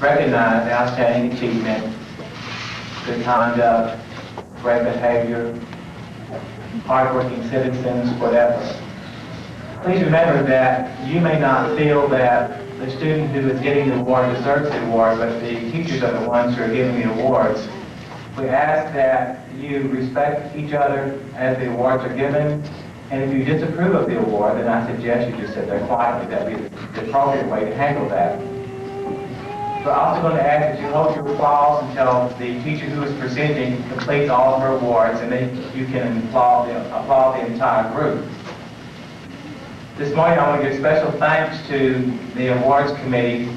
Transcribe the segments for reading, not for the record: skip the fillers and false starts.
recognize outstanding achievement, good conduct, great behavior, hardworking citizens, whatever. Please remember that you may not feel that the student who is getting the award deserves the award, but the teachers are the ones who are giving the awards. We ask that you respect each other as the awards are given, and if you disapprove of the award, then I suggest you just sit there quietly. That would be the appropriate way to handle that. We're also going to ask that you hold your applause until the teacher who is presenting completes all of her awards, and then you can applaud the entire group. This morning I want to give special thanks to the awards committee,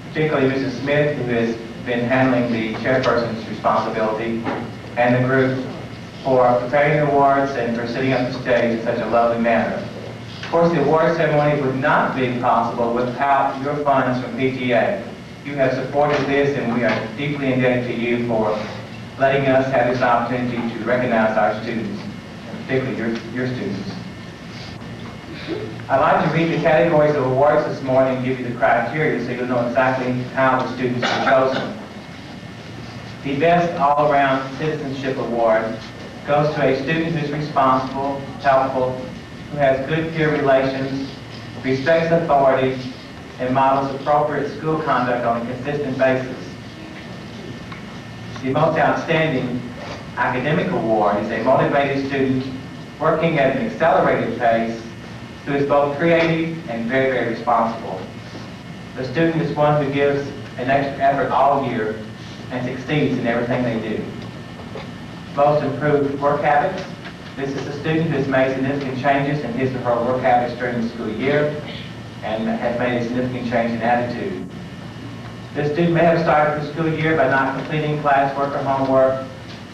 particularly Mrs. Smith, who has been handling the chairperson's responsibility, and the group for preparing the awards and for sitting up the stage in such a lovely manner. Of course, the award ceremony would not be possible without your funds from PTA. You have supported this, and we are deeply indebted to you for letting us have this opportunity to recognize our students, and particularly your students. I'd like to read the categories of awards this morning and give you the criteria so you'll know exactly how the students are chosen. The Best All-Around Citizenship Award goes to a student who's responsible, helpful, who has good peer relations, respects authority, and models appropriate school conduct on a consistent basis. The Most Outstanding Academic Award is a motivated student working at an accelerated pace who is both creative and very, very responsible. The student is one who gives an extra effort all year and succeeds in everything they do. Most Improved Work Habits. This is a student who has made significant changes in his or her work habits during the school year and has made a significant change in attitude. This student may have started the school year by not completing classwork or homework,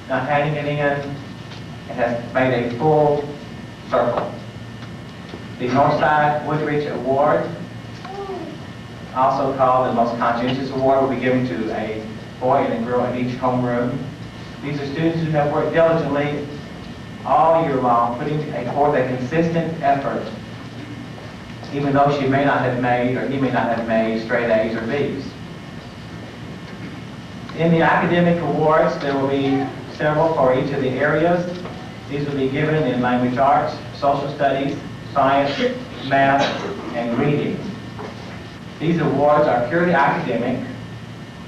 not handing it in, and has made a full circle. The Northside Woodridge Award, also called the Most Conscientious Award, will be given to a boy and a girl in each homeroom. These are students who have worked diligently all year long, putting forth a consistent effort, even though she may not have made, or he may not have made, straight A's or B's. In the academic awards, there will be several for each of the areas. These will be given in language arts, social studies, science, math, and reading. These awards are purely academic.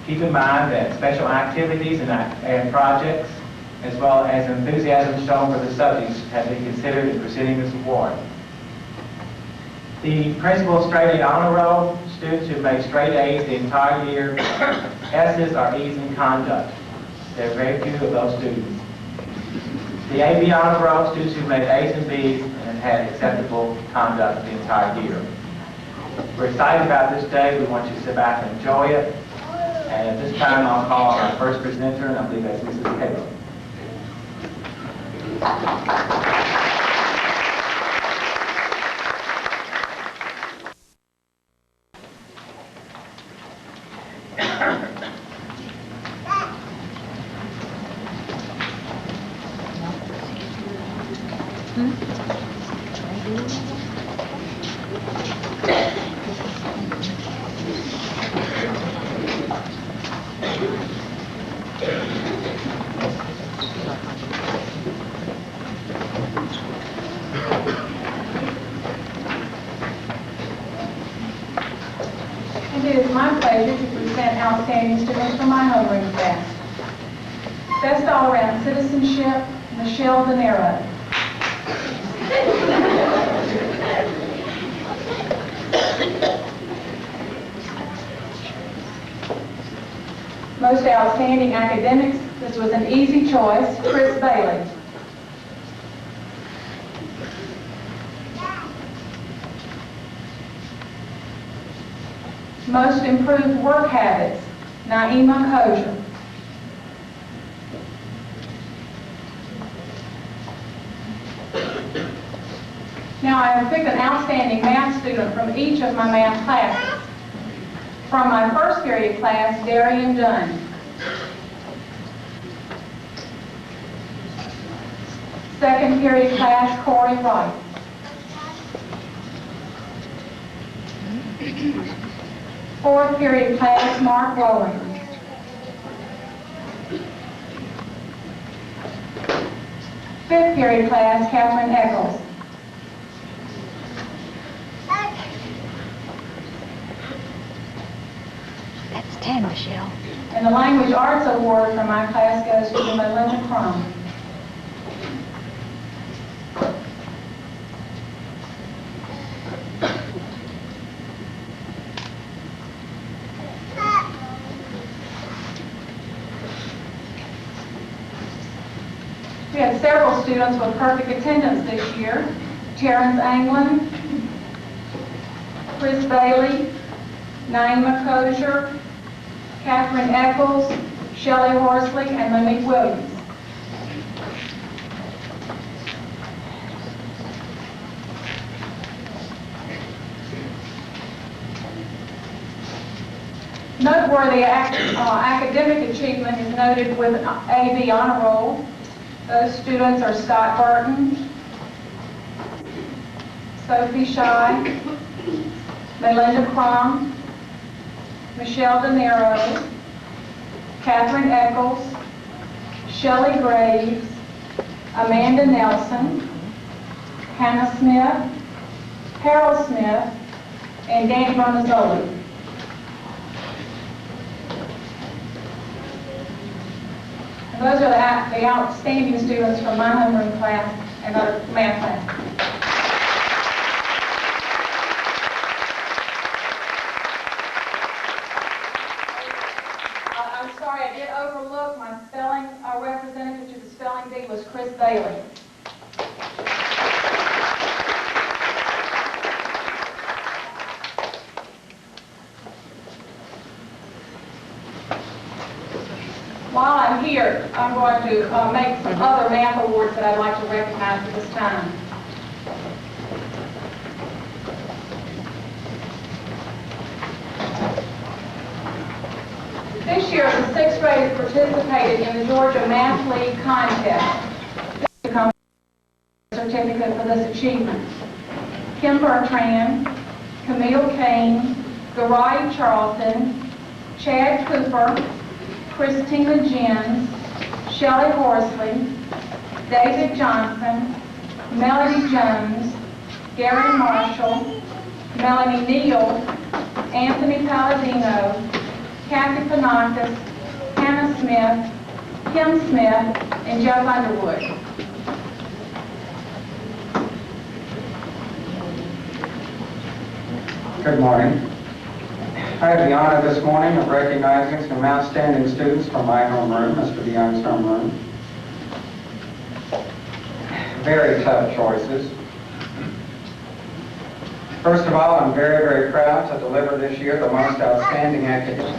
Keep in mind that special activities and projects, as well as enthusiasm shown for the subjects, have been considered in presenting this award. The Principal Straight A Honor Roll, students who made straight A's the entire year. S's are E's in conduct. There are very few of those students. The AB Honor Roll, students who made A's and B's and had acceptable conduct the entire year. We're excited about this day. We want you to sit back and enjoy it. And at this time, I'll call on our first presenter, and I believe that's Mrs. Taylor. It is my pleasure to present outstanding students from my homeroom class. Best All-Around Citizenship, Michelle De Niro. Most Outstanding Academics, this was an easy choice, Chris Bailey. Most Improved Work Habits, Naima Kosher. Now I have picked an outstanding math student from each of my math classes. From my first period class, Darian Dunn. Second period class, Corey Wright. Fourth period class, Mark Rowland. Fifth period class, Catherine Eccles. That's 10, Michelle. And the Language Arts Award for my class goes to Melinda Crum. We had several students with perfect attendance this year. Terrence Anglin, Chris Bailey, Naima Kosher, Catherine Eccles, Shelley Horsley, and Monique Williams. Noteworthy academic achievement is noted with an AB honor roll. Those students are Scott Burton, Sophie Shy, Melinda Crum, Michelle De Niro, Catherine Eccles, Shelley Graves, Amanda Nelson, Hannah Smith, Harold Smith, and Danny Bonazzoli. And those are the outstanding students from my homeroom class and other math class. I'm sorry, I did overlook my spelling representative to the spelling bee was Chris Bailey. While I'm here, I'm going to make some other math awards that I'd like to recognize at this time. This year, the sixth graders participated in the Georgia Math League contest. This becomes a certificate for this achievement. Kim Bertrand, Camille Kane, Garai Charlton, Chad Cooper, Christina Jens, Shelley Horsley, David Johnson, Melody Jones, Gary Marshall, Melanie Neal, Anthony Palladino, Kathy Panakis, Hannah Smith, Kim Smith, and Joe Underwood. Good morning. I have the honor this morning of recognizing some outstanding students from my homeroom, Mr. DeYoung's homeroom. Very tough choices. First of all, I'm very, very proud to deliver this year the most outstanding academic.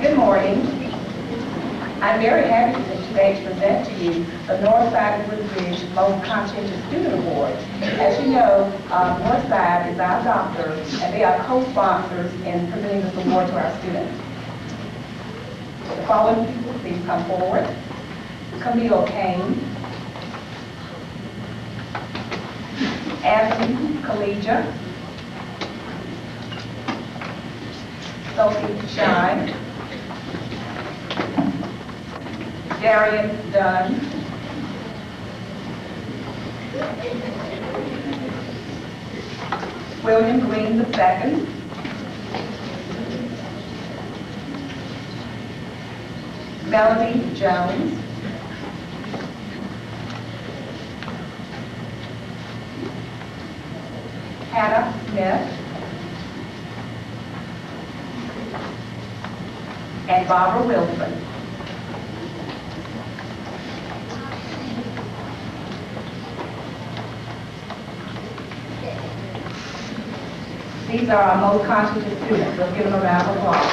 Good morning. I'm very happy today to present to you the Northside of Woodridge Most Conscientious Student Award. As you know, Northside is our doctor, and they are co-sponsors in presenting this award to our students. The following people, please come forward. Camille Kane, Anthony Collegia, Sophie Shine, Darian Dunn, William Green II, Melody Jones, Hannah Smith, and Barbara Wilson. These are our most conscientious students. Let's give them a round of applause.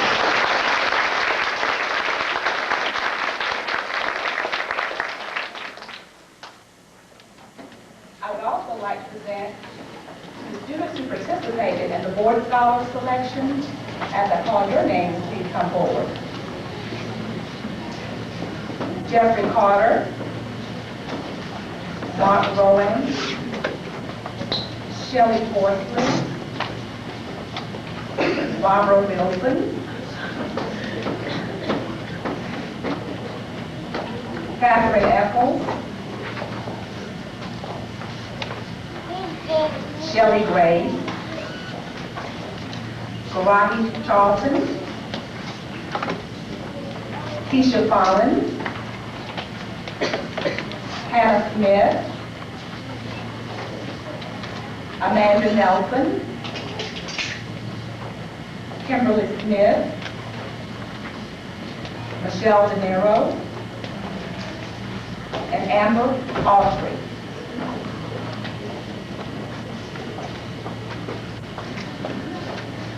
I would also like to present the students who participated in the Board Scholar Selection As I call your names, please come forward. Jeffrey Carter, Mark Rowan, Shelley Horsley, Barbara Wilson, Catherine Eccles, Shelley Gray, Karahi Charlton, Keisha Collins, Hannah Smith, Amanda Nelson, Kimberly Smith, Michelle De Niro, and Amber Autry.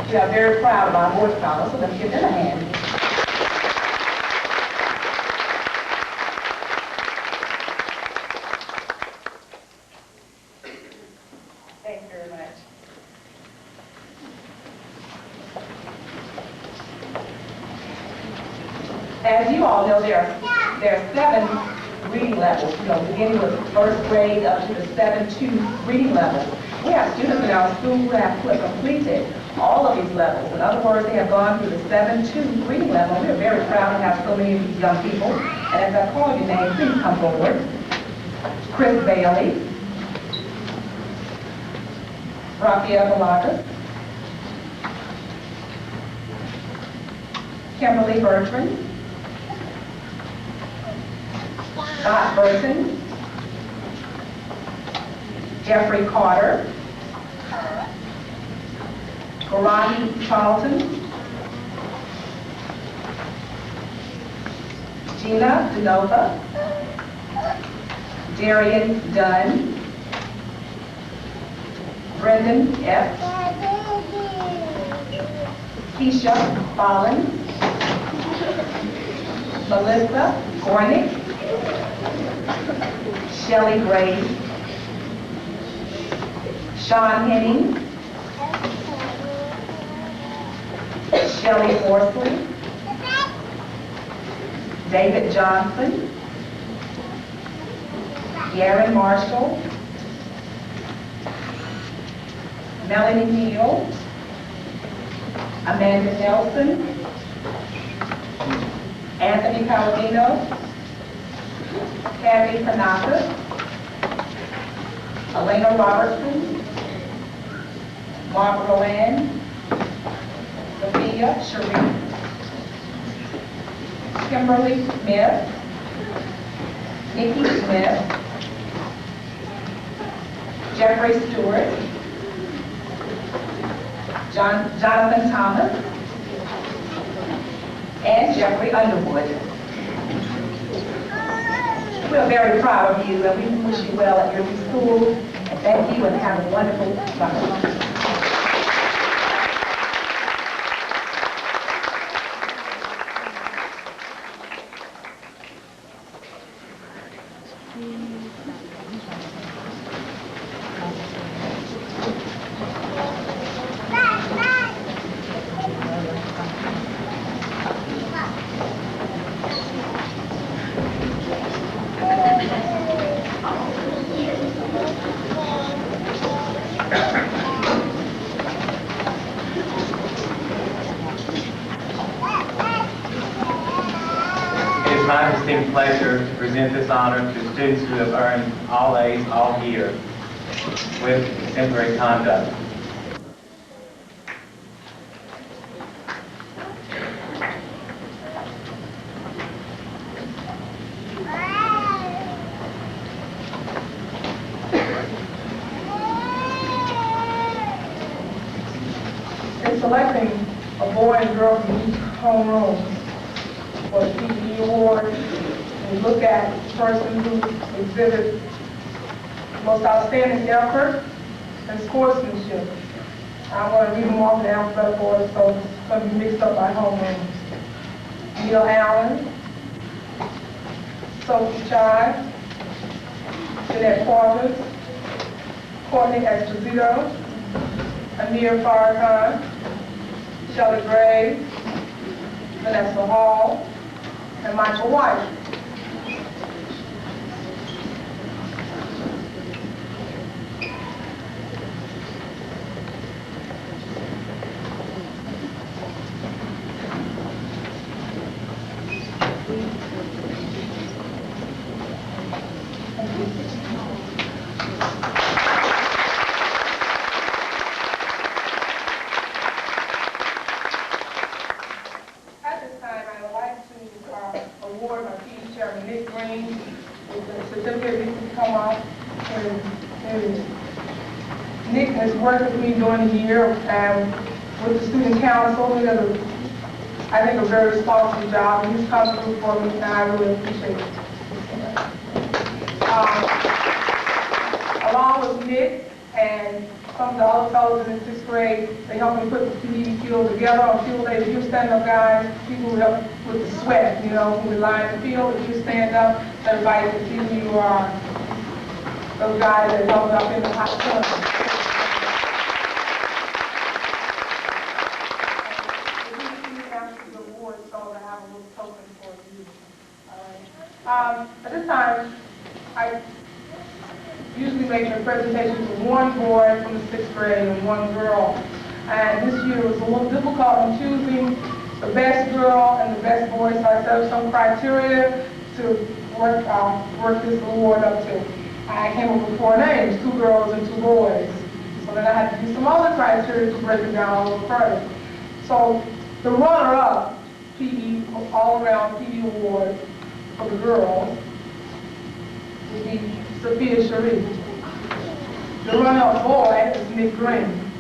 We are very proud of our board scholars, so let's give them a hand. Thank you very much. As you all know, there are 7 reading levels, beginning with first grade up to the 7-2 reading level. We have students in our school who have completed all of these levels. In other words, they have gone through the 7-2 reading level. We are very proud to have so many of these young people. And as I call your name, please come forward. Chris Bailey, Rafael Valagas, Kimberly Bertrand, Scott Burton, Jeffrey Carter, Karahi Charlton, Gina DeNova, Darian Dunn, Brendan F., Keisha Collins, Melissa Gornick, Shelley Gray, Sean Henning, Shelley Horsley, David Johnson, Garen Marshall, Melanie Neal, Amanda Nelson, Anthony Palladino, Kathy Panaka, Elena Robertson, Barbara Ann, Sophia Sharif, Kimberly Smith, Nikki Smith, Jeffrey Stewart, Jonathan Thomas, and Jeffrey Underwood. We are very proud of you, and we wish you well at your new school. And thank you, and have a wonderful summer. It is my distinct pleasure to present this honor to students who have earned all A's all year with exemplary conduct. In selecting a boy and girl from each homeroom for the PE award, we look at the person who exhibits most outstanding effort and sportsmanship. I want to read them off in alphabetical order, so it's going to be mixed up by homeroom. Neil Allen, Sophie Chai, Jeanette Quarters, Courtney Esposito, Amir Farrakhan, Shelley Gray, Vanessa Hall, and Michael White. Nick has worked with me during the year with the student council. He does, I think, a very responsible job, and he's come through for me, and I really appreciate it. Along with Nick and some of the other fellows in the 6th grade, they helped me put the PE field together on field day. If you're stand-up guys, people who help with the sweat, you know, who line the field. If you stand up, everybody can see who you are. Those guys that held up in the hot sun. At this time, I usually make a presentation to one boy from the 6th grade and one girl. And this year was a little difficult in choosing the best girl and the best boy, so I set up some criteria to work this award up to. I came up with 4 names, 2 girls and 2 boys. So then I had to do some other criteria to break it down a little further. So the runner-up PE, all-around PE award for the girls would be Sophia Sharif. The runner-up boy is Nick Green.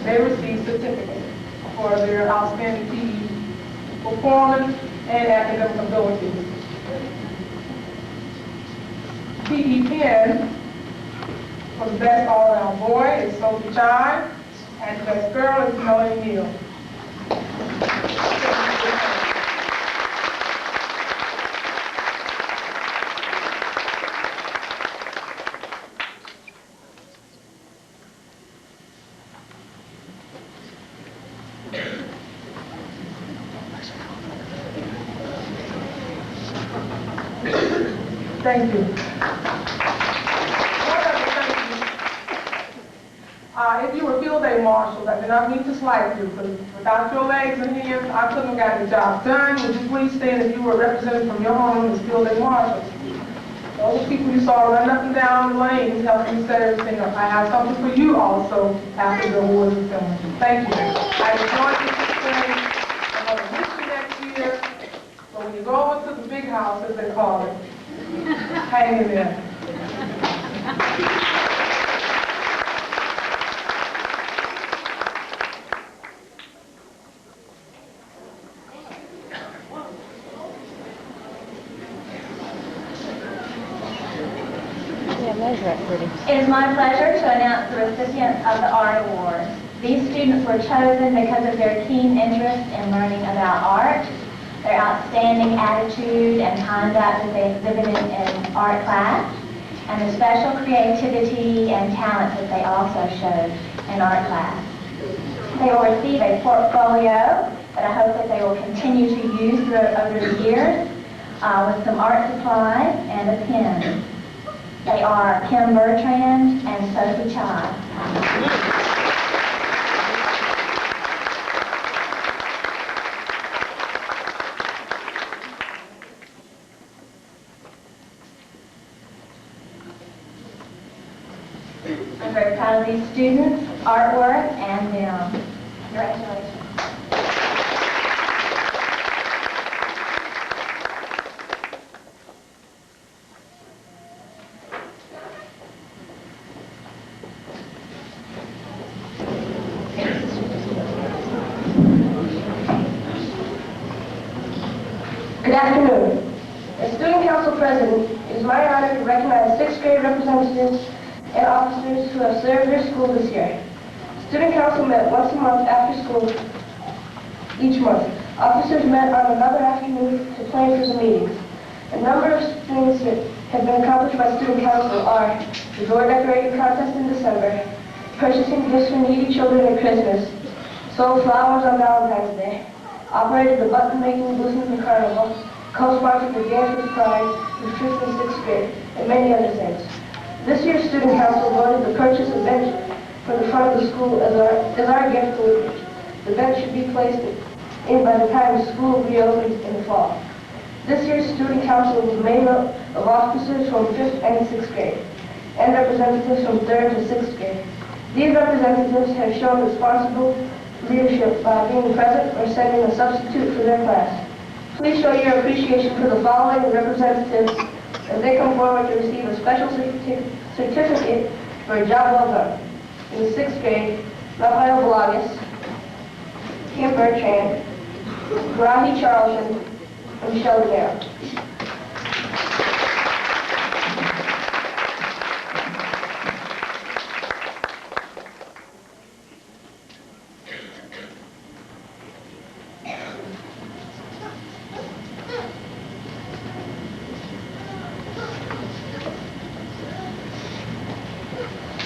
They received certificates for their outstanding PE performance and academic abilities. PE pin for the best all-around boy is Sophie Chai, and the best girl is Melanie Neal. Thank you. If you were field day marshals, I did not mean to slight you, because without your legs and hands, I couldn't have got the job done. Would you please stand if you were represented from your home as field day marshals? Those people you saw running up and down the lanes helping set everything up. I have something for you also after the awards are finished. Thank you. I enjoyed this experience. I'm going to miss you next year. So when you go over to the big house, as they call it, hang in there. It is my pleasure to announce the recipients of the Art Awards. These students were chosen because of their keen interest in learning about art, their outstanding attitude and conduct that they exhibited in art class, and the special creativity and talent that they also showed in art class. They will receive a portfolio that I hope that they will continue to use over the years with some art supplies and a pen. They are Kim Bertrand and Sophie Chai. I'm very proud of these students, artwork, and them. Congratulations. Good afternoon. As Student Council President, it is my honor to recognize 6th grade representatives and officers who have served their school this year. Student Council met once a month after school each month. Officers met on another afternoon to plan for the meetings. A number of things that have been accomplished by Student Council are the door decorating contest in December, purchasing gifts for needy children at Christmas, sold flowers on Valentine's Day, operated the button-making Bluesman Carnival, co-sponsored the Dance with Pride with 5th and 6th grade, and many other things. This year's student council voted to purchase a bench for the front of the school as our gift to Woodridge. The bench should be placed in by the time school reopens in the fall. This year's student council was made up of officers from 5th and 6th grade, and representatives from 3rd to 6th grade. These representatives have shown responsible leadership by being present or sending a substitute for their class. Please show your appreciation for the following representatives as they come forward to receive a special certificate for a job well done. In the 6th grade, Rafael Velagas, Kim Bertrand, Rahi Charlton, and Michelle Guerrero.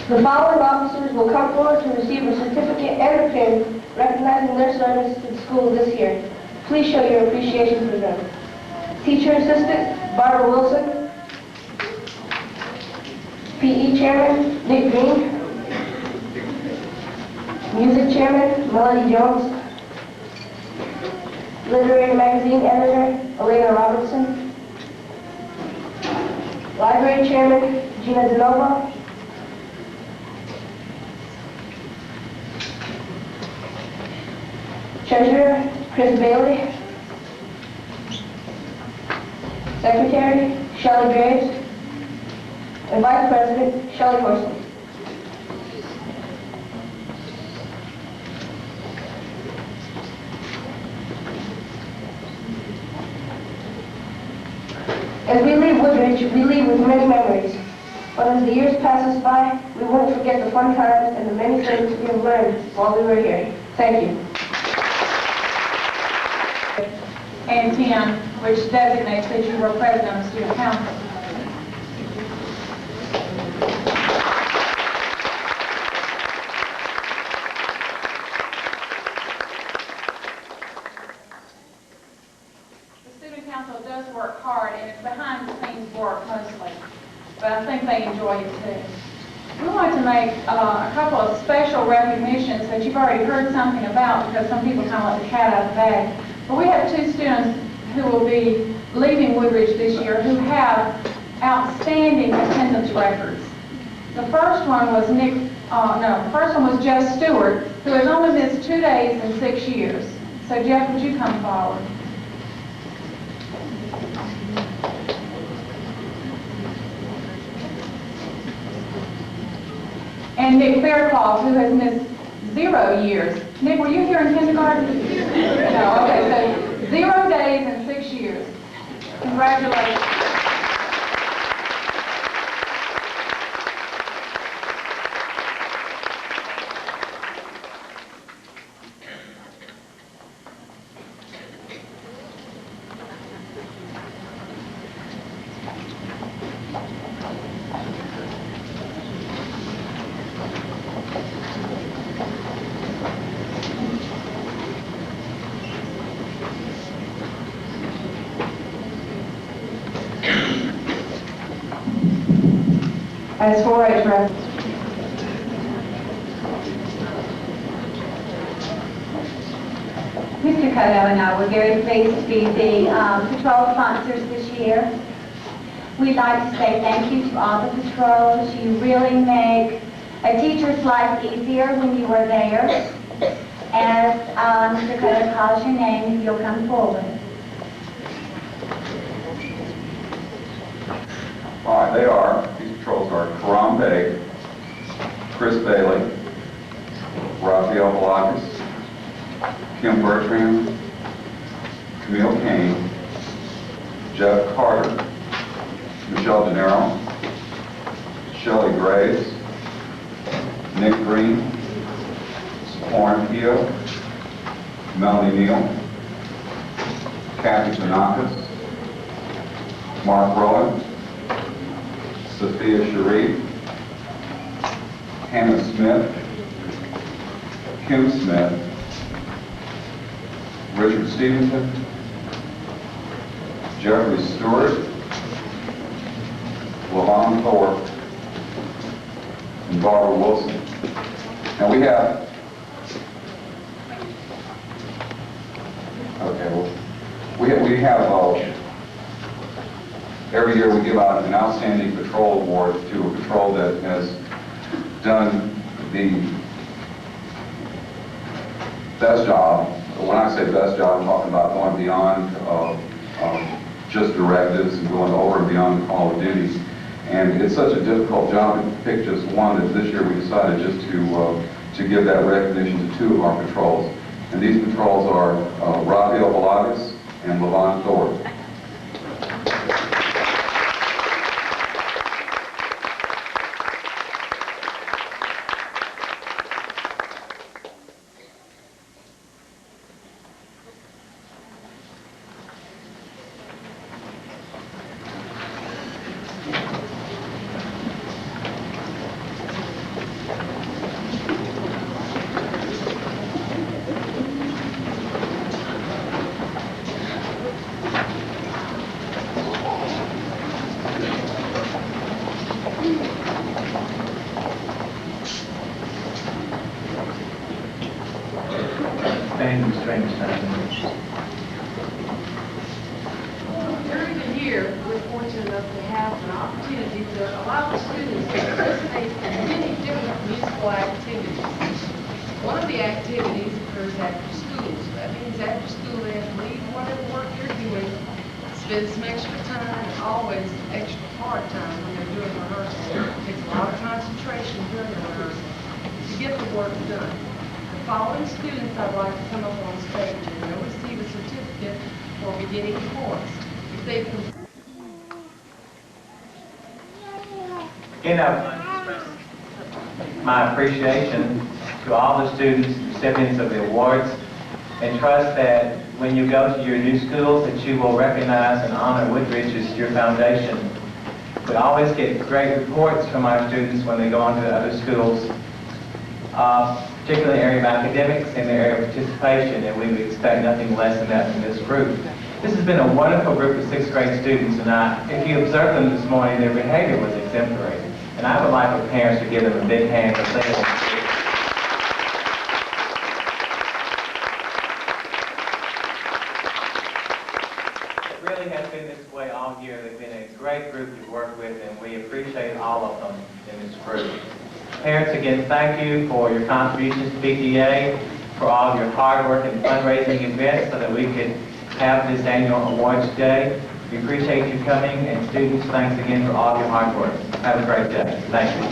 The following officers will come forward to receive a certificate and a pin recognizing their service to the school this year. Please show your appreciation for them. Teacher Assistant, Barbara Wilson. PE Chairman, Nick Green. Music Chairman, Melody Jones. Literary Magazine Editor, Elena Robertson. Library Chairman, Gina DeNova. Treasurer, Chris Bailey. Secretary, Shelley Graves. And Vice President, Shelley Horsley. As we leave Woodridge, we leave with many memories. But as the years pass us by, we won't forget the fun times and the many things we have learned while we were here. Thank you. And 10, which designates that you were president of the student council. The student council does work hard, and it's behind the scenes work mostly, but I think they enjoy it too. We want to make a couple of special recognitions that you've already heard something about because some people kind of let the cat out of the bag. But we have 2 students who will be leaving Woodridge this year who have outstanding attendance records. The first one was Jeff Stewart, who has only missed 2 days in 6 years. So Jeff, would you come forward? And Nick Fairclough, who has missed 0 years. Nick, were you here in kindergarten? No, okay, so 0 days and 6 years. Congratulations. As 4-H rep. Mr. Cotto and I were very pleased to be the patrol sponsors this year. We'd like to say thank you to all the patrols. You really make a teacher's life easier when you are there. As Mr. Cotto calls your name, if you'll come forward. All right, they are. These patrols are Karam Bey, Chris Bailey, Rafael Velagas, Kim Bertrand, Camille Kane, Jeff Carter, Michelle DeNero, Shelley Graves, Nick Green, Lauren Pio, Melanie Neal, Kathy Tanakis, Mark Rowan, Sophia Sharif, Hannah Smith, Kim Smith, Richard Stevenson, Jeffrey Stewart, Lavon Thorpe, and Barbara Wilson. And we have, we have every year we give out an outstanding patrol award to a patrol that has done the best job. When I say best job, I'm talking about going beyond just directives and going over and beyond the call of duty. And it's such a difficult job to pick just one that this year we decided just to give that recognition to two of our patrols. And these patrols are Rafael Valagas and Lavon Thorpe. During the year, we're fortunate enough to have an opportunity to allow the students to participate in many different musical activities. One of the activities occurs after school. So that means after school they have to leave whatever work they're doing, spend some extra time, and always extra hard time when they're doing rehearsal. It takes a lot of concentration during the rehearsal to get the work done. The following students I'd like to come up on stage and they'll receive a certificate for beginning the course. If they've my appreciation to all the students, recipients of the awards, and trust that when you go to your new schools that you will recognize and honor Woodridge as your foundation. We always get great reports from our students when they go on to other schools, particularly in the area of academics and the area of participation, and we would expect nothing less than that from this group. This has been a wonderful group of 6th grade students, and if you observed them this morning, their behavior was exemplary. And I would like for parents to give them a big hand for saying it really has been this way all year. They've been a great group to work with, and we appreciate all of them in this group. Parents, again, thank you for your contributions to PTA, for all of your hard work and fundraising events so that we could have this annual awards day. We appreciate you coming, and students, thanks again for all of your hard work. Have a great day. Thank you.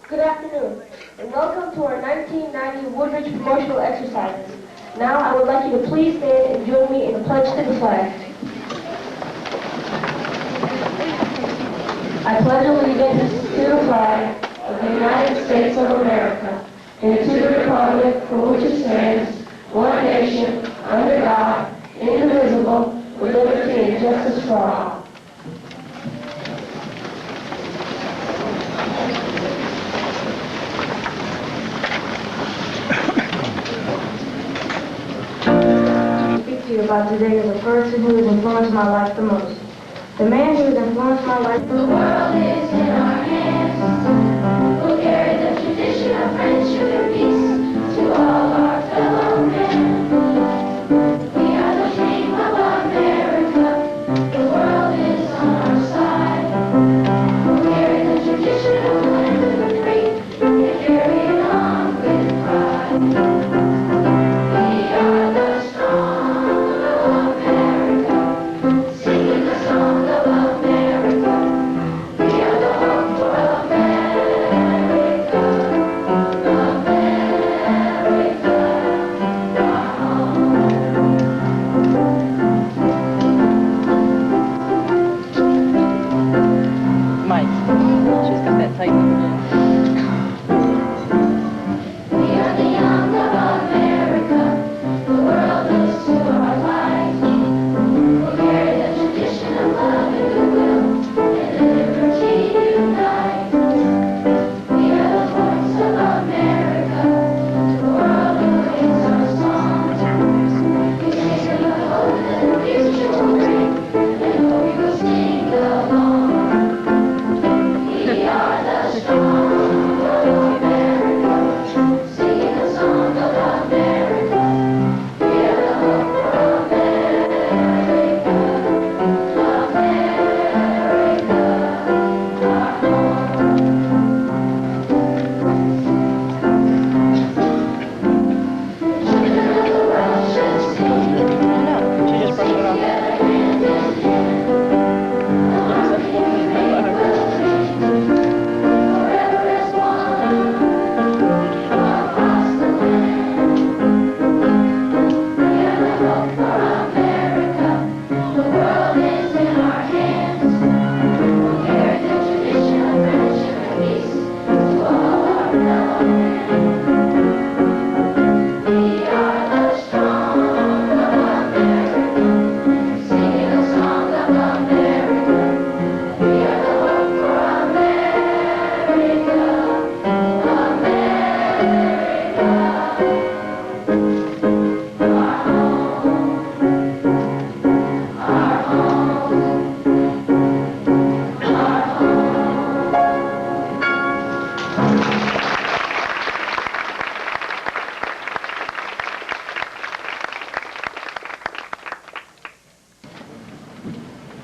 Good afternoon, and welcome to our 1990 Woodridge promotional exercises. Now I would like you to please stand and join me in the pledge to the flag. I pledge allegiance to the flag of the United States of America and to the republic for which it stands, one nation, under God, indivisible, with liberty and justice for all. About today is the person who has influenced my life the most. The man who has influenced my life. The world is in our hands. We'll carry the tradition.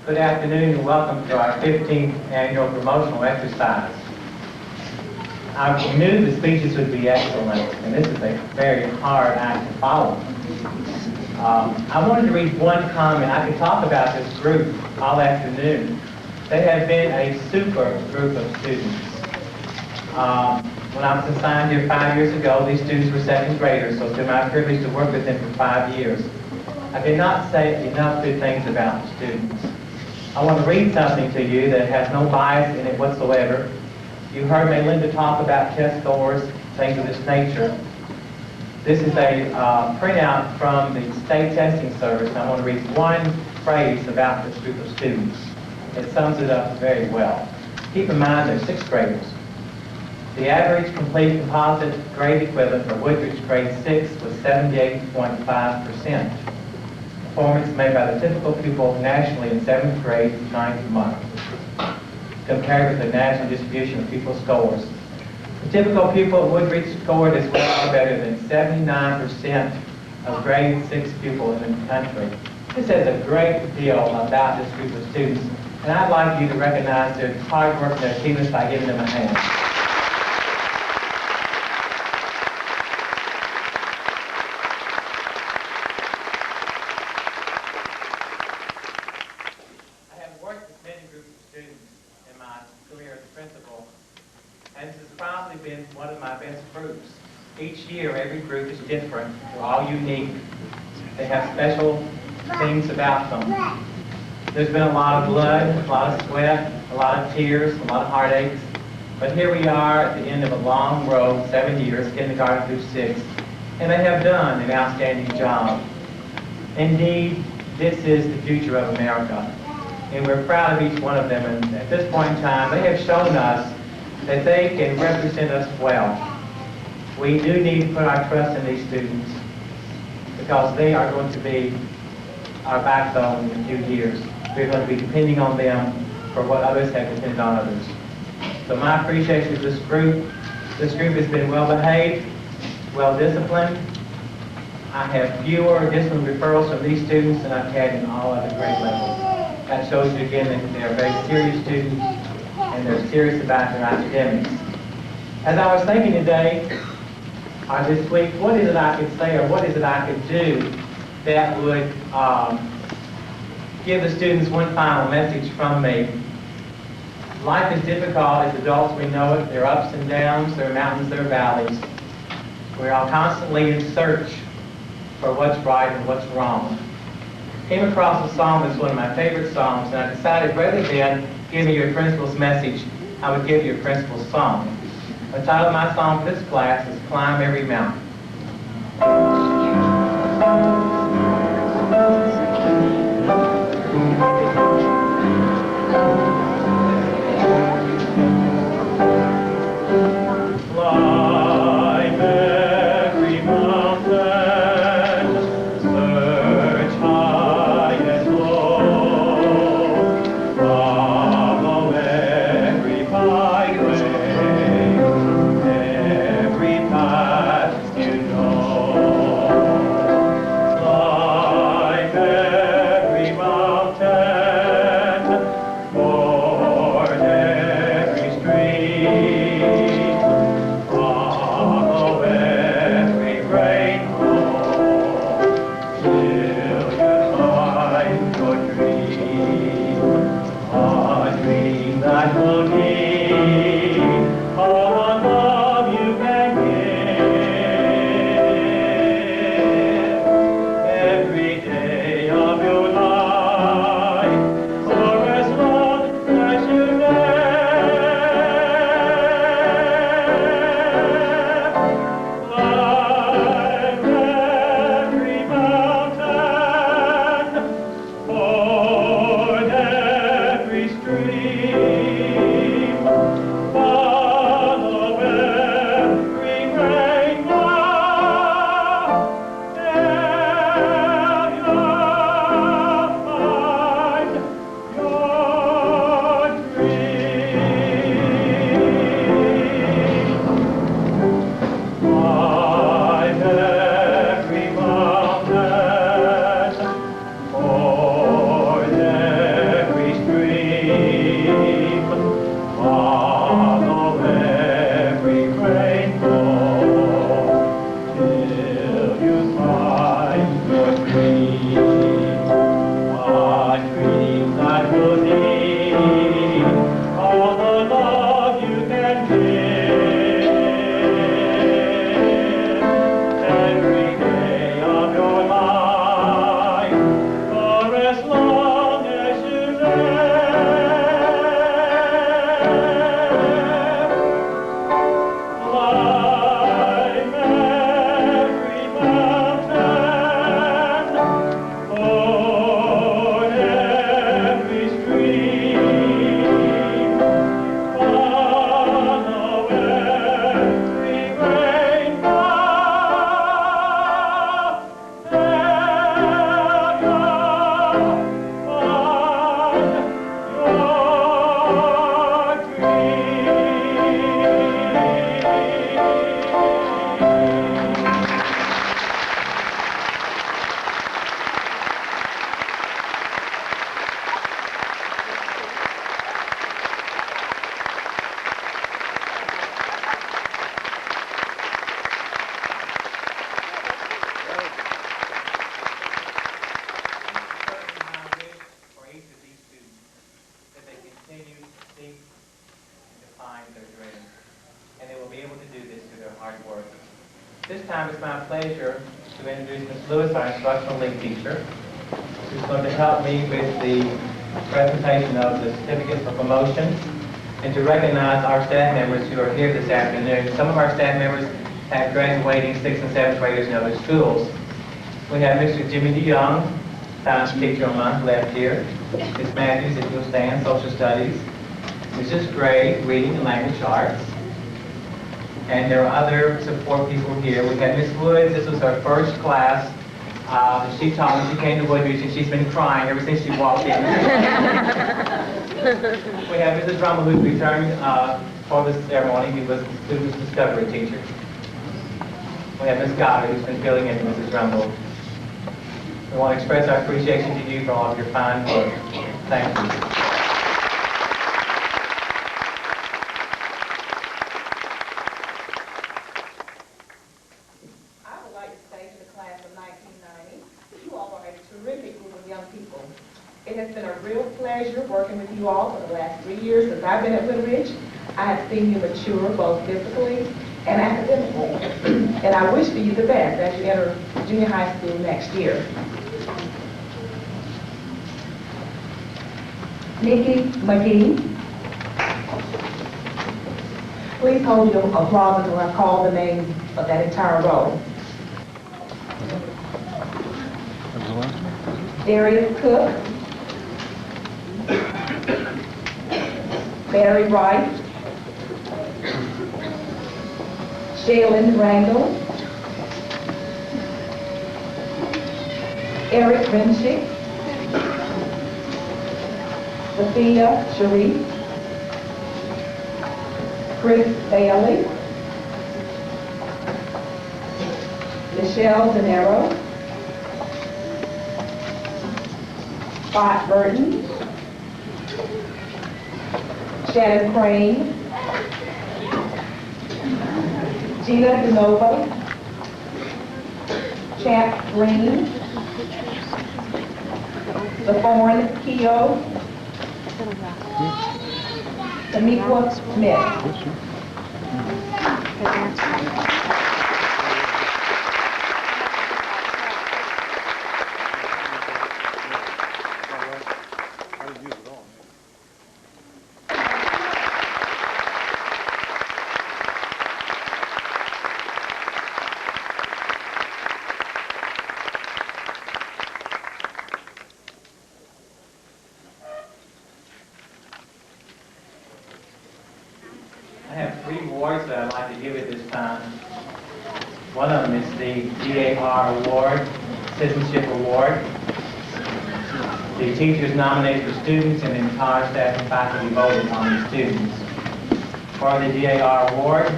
Good afternoon and welcome to our 15th annual promotional exercise. I knew the speeches would be excellent, and this is a very hard act to follow. I wanted to read one comment. I could talk about this group all afternoon. They have been a super group of students. When I was assigned here 5 years ago, these students were second graders, so it's been my privilege to work with them for 5 years. I cannot say enough good things about the students. I want to read something to you that has no bias in it whatsoever. You heard Melinda talk about test scores, things of this nature. This is a printout from the state testing service, and I want to read one phrase about this group of students. It sums it up very well. Keep in mind they're sixth graders. The average complete composite grade equivalent for Woodridge grade 6 was 78.5%. Performance made by the typical pupil nationally in 7th grade, 9th month, compared with the national distribution of pupil scores. The typical pupil at Woodridge scored as well or better than 79% of grade 6 pupils in the country. This says a great deal about this group of students, and I'd like you to recognize their hard work and their achievements by giving them a hand. Been one of my best groups. Each year, every group is different. They're all unique. They have special things about them. There's been a lot of blood, a lot of sweat, a lot of tears, a lot of heartaches. But here we are at the end of a long road, 7 years, kindergarten through 6, and they have done an outstanding job. Indeed, this is the future of America, and we're proud of each one of them. And at this point in time, they have shown us that they can represent us well. We do need to put our trust in these students because they are going to be our backbone in a few years. We're going to be depending on them for what others have depended on others. So my appreciation of this group has been well behaved, well disciplined. I have fewer discipline referrals from these students than I've had in all other grade levels. That shows you again that they are very serious students and they're serious about their academics. As I was thinking today, or this week, what is it I could say or what is it I could do that would give the students one final message from me? Life is difficult. As adults, we know it. There are ups and downs, there are mountains, there are valleys. We're all constantly in search for what's right and what's wrong. Came across a psalm that's one of my favorite psalms, and I decided rather than give me your principal's message, I would give you a principal's song. The title of my song for this class is Climb Every Mountain. Follow every byway. find their dreams. And they will be able to do this through their hard work. This time it's my pleasure to introduce Ms. Lewis, our instructional lead teacher, who's going to help me with the presentation of the certificates for promotions and to recognize our staff members who are here this afternoon. Some of our staff members have graduating 6th and 7th graders in other schools. We have Mr. Jimmy DeYoung, science teacher on my left here. Ms. Matthews, if you'll stand, social studies. Mrs. Gray, reading and language arts. And there are other support people here. We have Ms. Woods. This was her first class. She taught me, she came to Woodridge, and she's been crying ever since she walked in. We have Mrs. Rummel, who's returned for this ceremony. He was the student's discovery teacher. We have Ms. Goddard, who's been filling in for Mrs. Rummel. We want to express our appreciation to you for all of your fine work. Thank you. It has been a real pleasure working with you all for the last 3 years since I've been at Woodridge. I have seen you mature both physically and academically. And I wish for you the best as you enter junior high school next year. Nikki McGee. Please hold your applause until I call the name of that entire row. Darius Cook. Barry Wright, Shaylin Randall, Eric Renshik, Sophia Sharif, Chris Bailey, Michelle Zanero, Scott Burton, Shannon Crane, Gina DeNova, Champ Green, LaForne Keogh, Tamika Smith. I have 3 awards that I'd like to give at this time. One of them is the DAR Award, Citizenship Award. The teachers nominate the students and the entire staff and faculty voted on the students. For the DAR Award,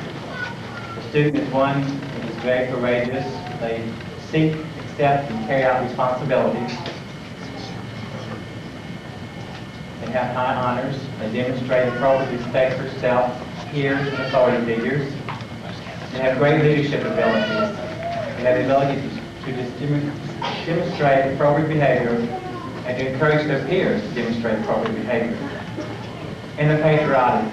the student is one that is very courageous. They seek, accept, and carry out responsibilities. They have high honors. They demonstrate appropriate respect for self, peers, and authority figures. They have great leadership abilities. They have the ability to demonstrate appropriate behavior and to encourage their peers to demonstrate appropriate behavior. And they're patriotic.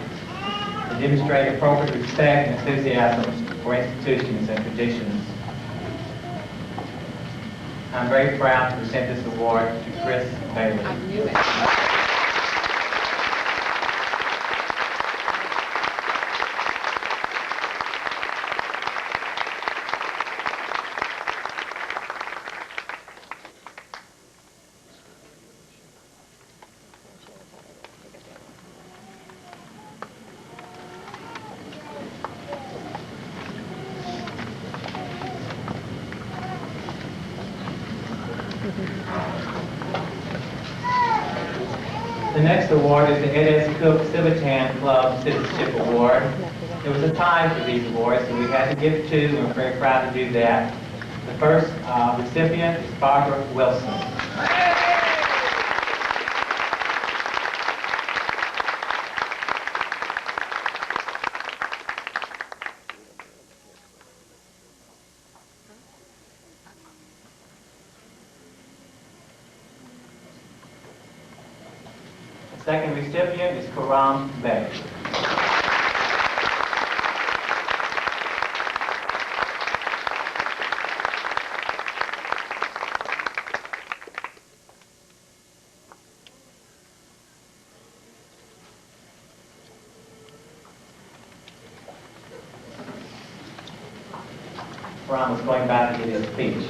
They demonstrate appropriate respect and enthusiasm for institutions and traditions. I'm very proud to present this award to Chris Bailey. The next award is the Ed S. Cook Civitan Club Citizenship Award. There was a tie for these awards, so we had to give 2, and we're very proud to do that. The first recipient is Barbara Wilson. The second recipient is Karam Bey. Ron was going back to his speech.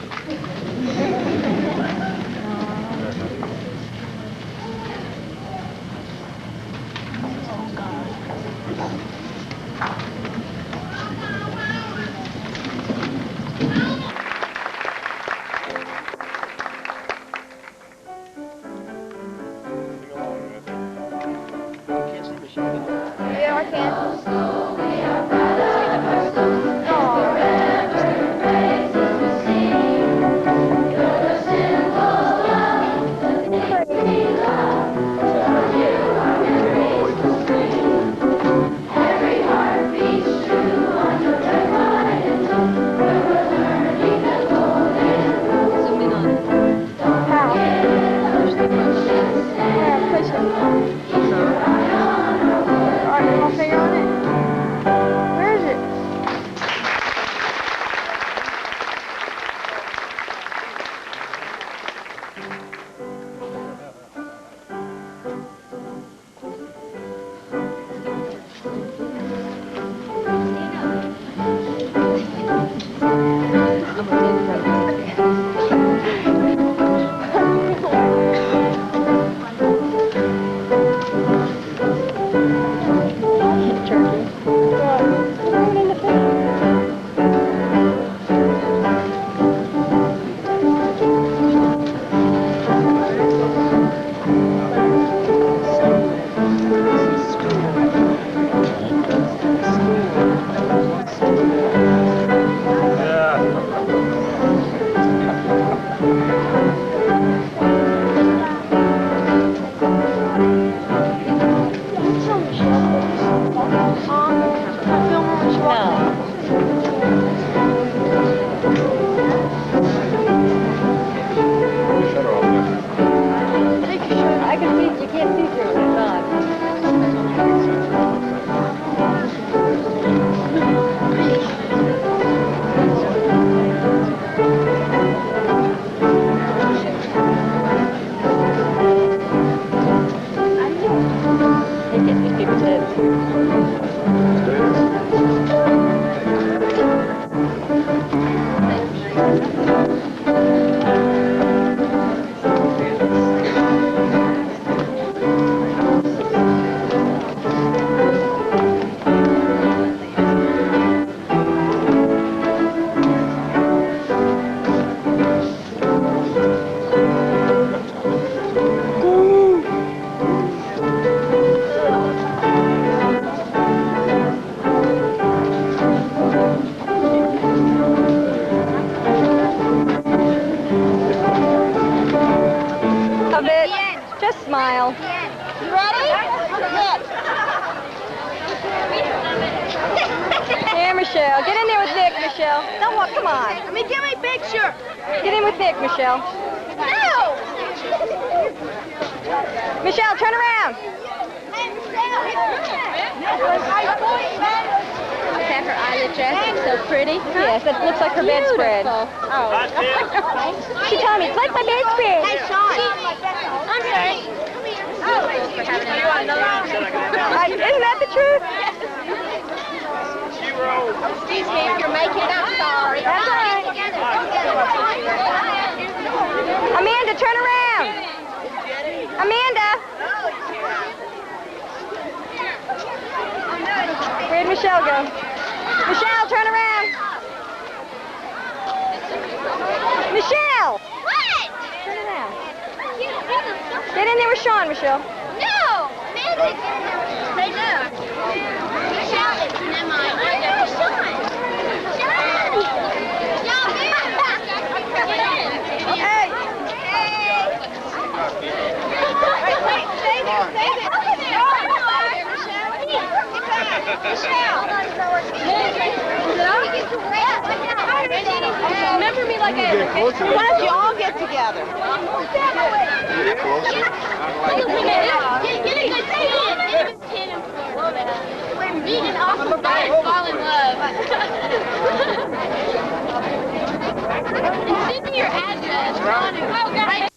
Yeah, I can. Just smile. You ready? Good. Here, Michelle. Get in there with Nick, Michelle. Don't walk. Come on. Let me get my picture. Get in with Nick, Michelle. No. Michelle, turn around. Hey, Michelle. Have her eyelid dress. It's so pretty. Yes, it looks like her bedspread. Oh. She told me it's like my bedspread. Hey, Sean. I'm sorry. Come here. Isn't that the truth? Excuse me if you're making up. Sorry. That's all right. Amanda, turn around. Amanda. Where'd Michelle go? Michelle, turn around. Michelle! What? Turn around. Get in there with Sean, Michelle. No. Amanda, say no. Michelle, never mind. Where's Sean? Sean! Y'all Hey! Wait, save it. Remember me like I Why don't you all get together? Meet an awesome guy and fall in love. And send me your address. Oh, God.